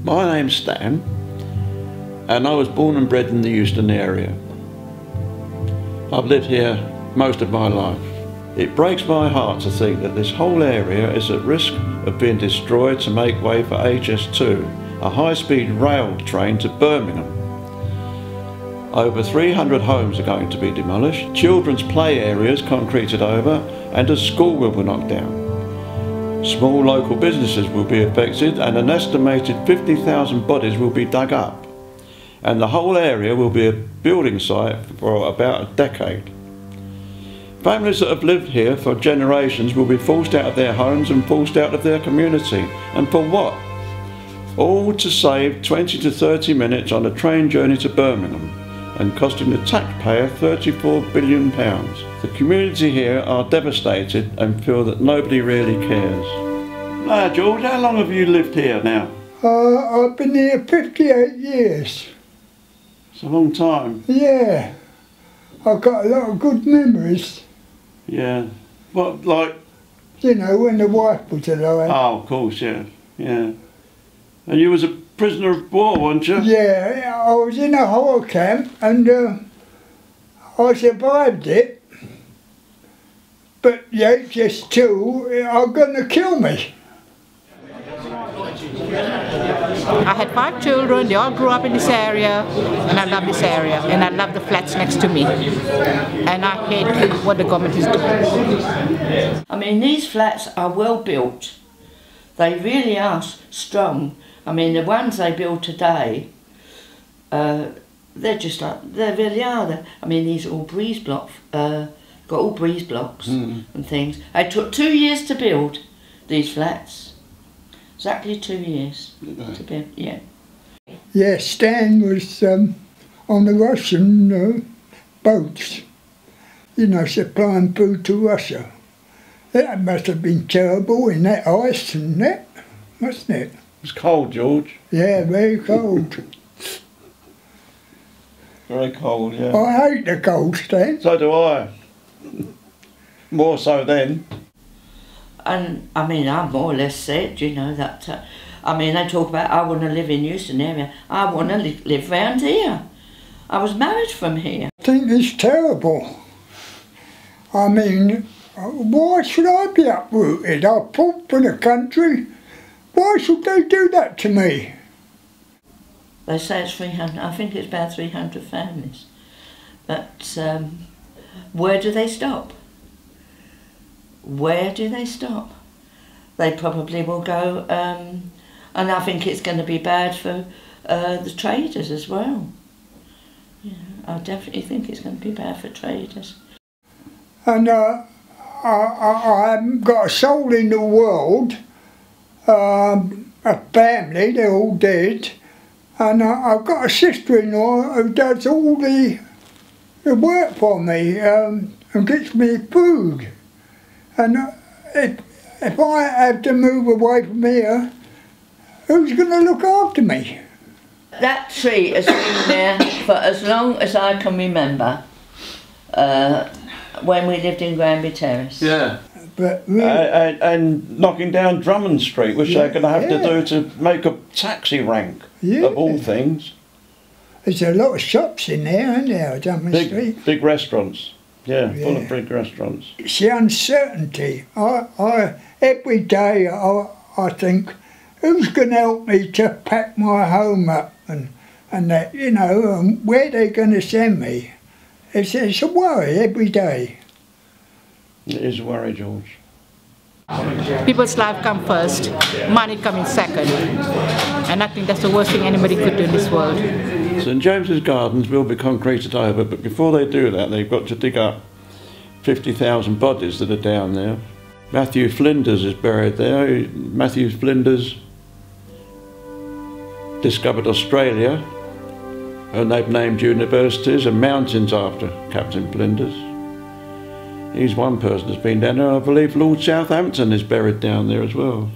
My name's Stan, and I was born and bred in the Euston area. I've lived here most of my life. It breaks my heart to think that this whole area is at risk of being destroyed to make way for HS2, a high-speed rail train to Birmingham. Over 300 homes are going to be demolished, children's play areas concreted over, and a school will be knocked down. Small local businesses will be affected, and an estimated 50,000 bodies will be dug up. And the whole area will be a building site for about a decade. Families that have lived here for generations will be forced out of their homes and forced out of their community. And for what? All to save 20 to 30 minutes on a train journey to Birmingham and costing the taxpayer £34 billion. The community here are devastated and feel that nobody really cares. Now, George, how long have you lived here now? I've been here 58 years. It's a long time. Yeah. I've got a lot of good memories. Yeah. What, like? You know, when the wife was alive. Oh, of course, yeah. Yeah. And you was a prisoner of war, weren't you? Yeah, I was in a horror camp and I survived it. But the HS2 are going to kill me. I had 5 children, they all grew up in this area, and I love this area, and I love the flats next to me. And I hate what the government is doing. I mean, these flats are well built. They really are strong. I mean, the ones they build today, they're just like, they really are. I mean, these are all breeze blocks, got all breeze blocks and things. It took 2 years to build these flats. Exactly 2 years to build, yeah. Yeah, Stan was on the Russian boats, you know, supplying food to Russia. That must have been terrible in that ice and that, mustn't it? It was cold, George. Yeah, very cold. Very cold, yeah. I hate the cold, Stan. So do I. More so then. And I mean, I more or less said, you know, that, I mean, they talk about, I want to live in Euston area. I want to live round here. I was married from here. I think it's terrible. I mean, why should I be uprooted? I fought for the country. Why should they do that to me? They say it's 300, I think it's about 300 families. But where do they stop? Where do they stop? They probably will go, and I think it's going to be bad for the traders as well. Yeah, I definitely think it's going to be bad for traders. And I haven't got a soul in the world, a family, they're all dead, and I've got a sister-in-law who does all the work for me and gets me food. And if I have to move away from here, who's going to look after me? That tree has been there for as long as I can remember, when we lived in Granby Terrace. Yeah. But really, and knocking down Drummond Street, which they're going to have to do to make a taxi rank, of all things. There's a lot of shops in there, isn't there, Drummond Street? Big restaurants. Yeah, full of big restaurants. It's the uncertainty. Every day I think, who's going to help me to pack my home up and that, you know, and where they're going to send me. It's a worry every day. It is a worry, George. People's life come first, money coming second. And I think that's the worst thing anybody could do in this world. St James's Gardens will be concreted over, but before they do that, they've got to dig up 50,000 bodies that are down there. Matthew Flinders is buried there. Matthew Flinders discovered Australia, and they've named universities and mountains after Captain Flinders. He's one person that's been down there. I believe Lord Southampton is buried down there as well.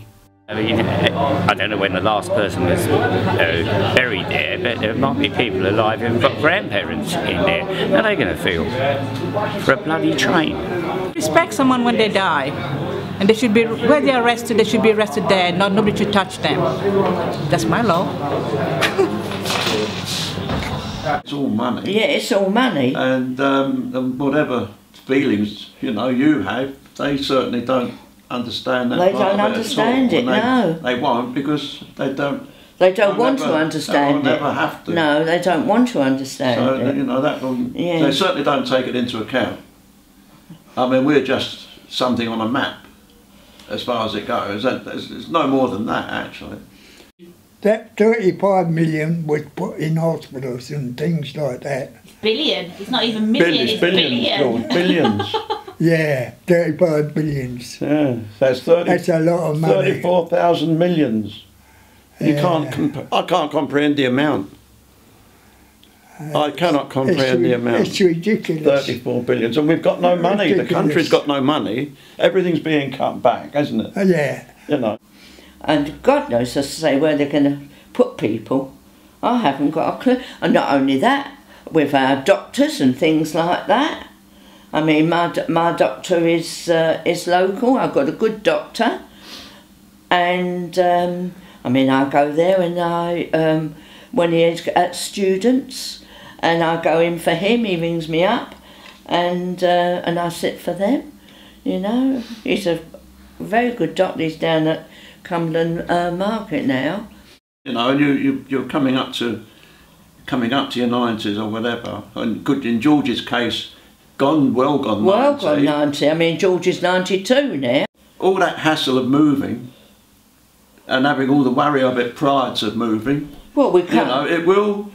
I mean, I don't know when the last person was buried there, but there might be people alive who've got grandparents in there. How are they going to feel for a bloody train? Respect someone when they die. And they should be, where they're arrested, they should be arrested there, not nobody should touch them. That's my law. It's all money. Yeah, it's all money. And whatever feelings, you know, you have, they certainly don't understand that. They part don't of understand it, it, no. They won't, because they don't. They don't want to understand it. They'll never have to. No, they don't want to understand So, it. you know, that will, Yeah. they certainly don't take it into account. I mean, we're just something on a map, as far as it goes. There's no more than that, actually. That 35 million was put in hospitals and things like that. Billion. It's not even million. It's billions, George, billions. Yeah, 35 billions. Yeah, that's a lot of money. 34,000 millions. You Yeah. I can't comprehend the amount. I cannot comprehend the amount. It's ridiculous. 34 billions, and we've got no money. Ridiculous. The country's got no money. Everything's being cut back, hasn't it? Yeah. You know. And God knows, as I say, where they're going to put people. I haven't got a clue. And not only that, with our doctors and things like that. I mean, my doctor is local. I've got a good doctor. And, I mean, I go there and when he is at students, and I go in for him, he rings me up, and I sit for them, you know. He's a very good doctor. He's down at Camden Market now. You know, and you're coming up to your 90s or whatever. And good, in George's case, well gone 90. Well gone 90. I mean, George is 92 now. All that hassle of moving and having all the worry of it prior to moving, Well, we can't. you know,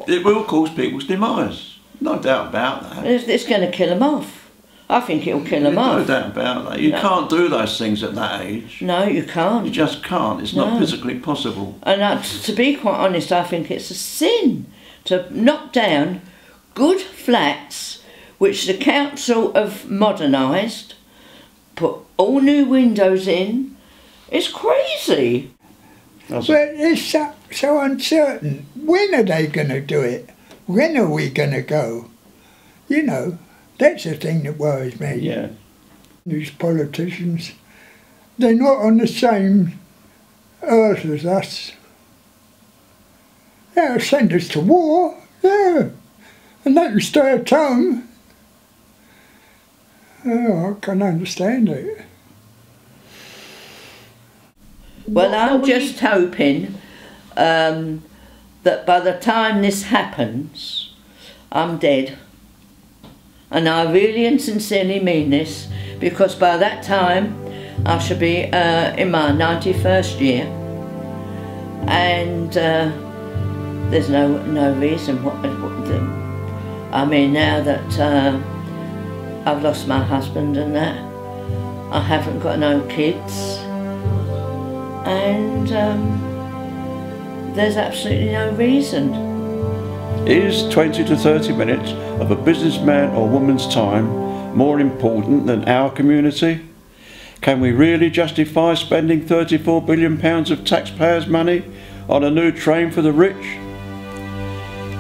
it will cause people's demise. No doubt about that. It's going to kill them off. I think it'll kill them No off. doubt about that. You can't do those things at that age. No, you can't. You just can't. It's not physically possible. And to be quite honest, I think it's a sin to knock down good flats which the council have modernised, put all new windows in. It's crazy. But it's so uncertain. When are they going to do it? When are we going to go? You know, that's the thing that worries me. Yeah. These politicians, they're not on the same earth as us. They'll send us to war, yeah, and they can stay at home. Oh, I can understand it. Well, I'm just hoping that by the time this happens, I'm dead. And I really and sincerely mean this, because by that time I shall be in my 91st year, and there's no reason what I mean, now that I've lost my husband and that, I haven't got no kids, and there's absolutely no reason. Is 20 to 30 minutes of a businessman or woman's time more important than our community? Can we really justify spending £34 billion of taxpayers' money on a new train for the rich?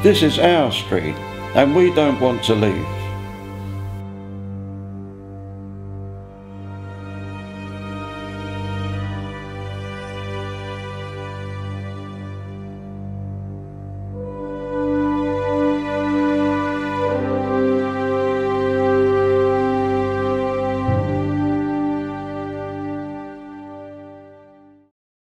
This is our street, and we don't want to leave.